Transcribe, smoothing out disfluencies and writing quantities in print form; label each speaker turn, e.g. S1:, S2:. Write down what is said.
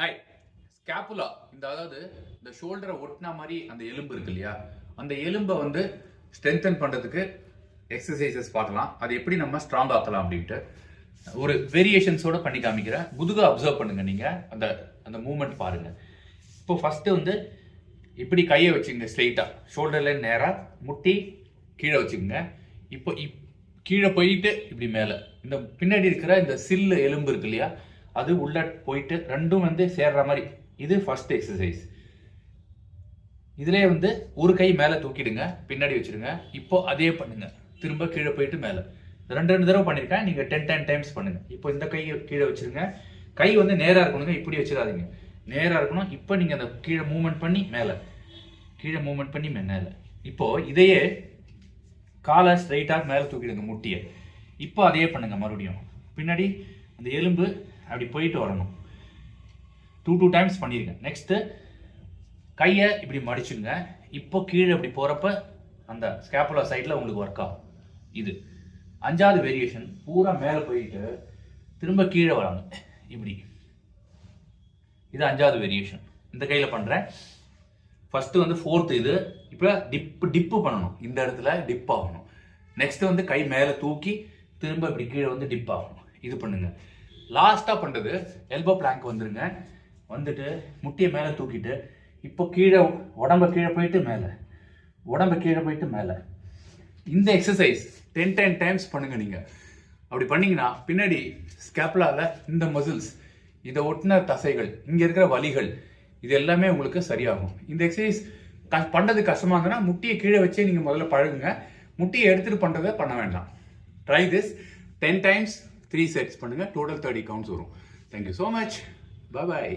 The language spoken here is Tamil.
S1: ஹாய். ஸ்கேப்புலா அதாவது இந்த ஷோல்டரை ஒட்டினா மாதிரி அந்த எலும்பு இருக்கு இல்லையா, அந்த எலும்பை வந்து ஸ்ட்ரென்தன் பண்ணுறதுக்கு எக்ஸசைசஸ் பார்க்கலாம். அது எப்படி நம்ம ஸ்ட்ராங் ஆக்கலாம் அப்படின்ட்டு ஒரு வேரியேஷன்ஸோட பண்ணி காமிக்கிறேன். முதுகை அப்சர்வ் பண்ணுங்க, நீங்கள் அந்த அந்த மூமெண்ட் பாருங்க. இப்போ ஃபர்ஸ்ட் வந்து இப்படி கையை வச்சுங்க, ஸ்ட்ரெயிட்டாக ஷோல்டர்ல நேராக முட்டி கீழே வச்சுக்கோங்க. இப்போ கீழே போயிட்டு இப்படி மேலே இந்த பின்னாடி இருக்கிற இந்த சில்லு எலும்பு இருக்கு இல்லையா, அது உள்ள போயிட்டு ரெண்டும் வந்து சேர்ற மாதிரி. இது ஃபர்ஸ்ட் எக்ஸசைஸ். இதுலேயே வந்து ஒரு கை மேலே தூக்கிடுங்க, பின்னாடி வச்சிடுங்க. இப்போ அதே பண்ணுங்க, திரும்ப கீழே போயிட்டு மேலே. ரெண்டு தடவை பண்ணியிருக்கேன், நீங்கள் 10 டைம்ஸ் பண்ணுங்க. இப்போ இந்த கையை கீழே வச்சிருங்க. கை வந்து நேராக இருக்கணுங்க, இப்படி வச்சிடாதீங்க, நேராக இருக்கணும். இப்போ நீங்கள் அந்த கீழே மூவ்மெண்ட் பண்ணி மேலே, கீழே மூவ்மெண்ட் பண்ணி மேலே. இப்போ இதையே காலை ஸ்ட்ரைட்டாக மேலே தூக்கிடுங்க, முட்டியை. இப்போ அதையே பண்ணுங்க மறுபடியும். பின்னாடி அந்த எலும்பு அப்படி போயிட்டு வரணும். 2 டைம்ஸ் பண்ணிருங்க. நெக்ஸ்ட் கையை இப்படி மடிச்சுங்க. இப்போ கீழே இப்படி போறப்ப அந்த ஸ்கேப்புலா சைட்ல உங்களுக்கு ஒர்க் ஆகும். இது 5வது வேரியேஷன். பூரா மேலே போயிட்டு திரும்ப கீழே வராங்க இப்படி. இது 5வது வேரியேஷன். இந்த கையில பண்றேன். ஃபர்ஸ்ட் வந்து 4th இது. இப்போ டிப்பு பண்ணணும், இந்த இடத்துல டிப் ஆகணும். நெக்ஸ்ட் வந்து கை மேலே தூக்கி திரும்ப இப்படி கீழே வந்து டிப் ஆகணும். இது பண்ணுங்க. லாஸ்டா பண்றது எல்போ பிளாங்க். வந்துருங்க, வந்துட்டு முட்டியை மேலே தூக்கிட்டு இப்போ கீழே உடம்ப கீழே போயிட்டு மேலே, உடம்ப கீழே போயிட்டு மேலே. இந்த எக்ஸசைஸ் 10 டைம்ஸ் பண்ணுங்க. நீங்க அப்படி பண்ணீங்கன்னா பின்னாடி ஸ்கேப்புலால இந்த மசில்ஸ், இதை ஒட்டின தசைகள், இங்க இருக்கிற வலிகள், இது எல்லாமே உங்களுக்கு சரியாகும். இந்த எக்ஸசைஸ் பண்றது கஷ்டமா இருந்ததுன்னா முட்டியை கீழே வச்சே நீங்க முதல்ல பழகுங்க. முட்டியை எடுத்துட்டு பண்றதை பண்ண வேண்டாம். ட்ரை திஸ் 10 டைம்ஸ் 3 sets பண்ணுங்க. டோட்டல் 30 கவுண்ட்ஸ் வரும். Thank you so much. பாய்.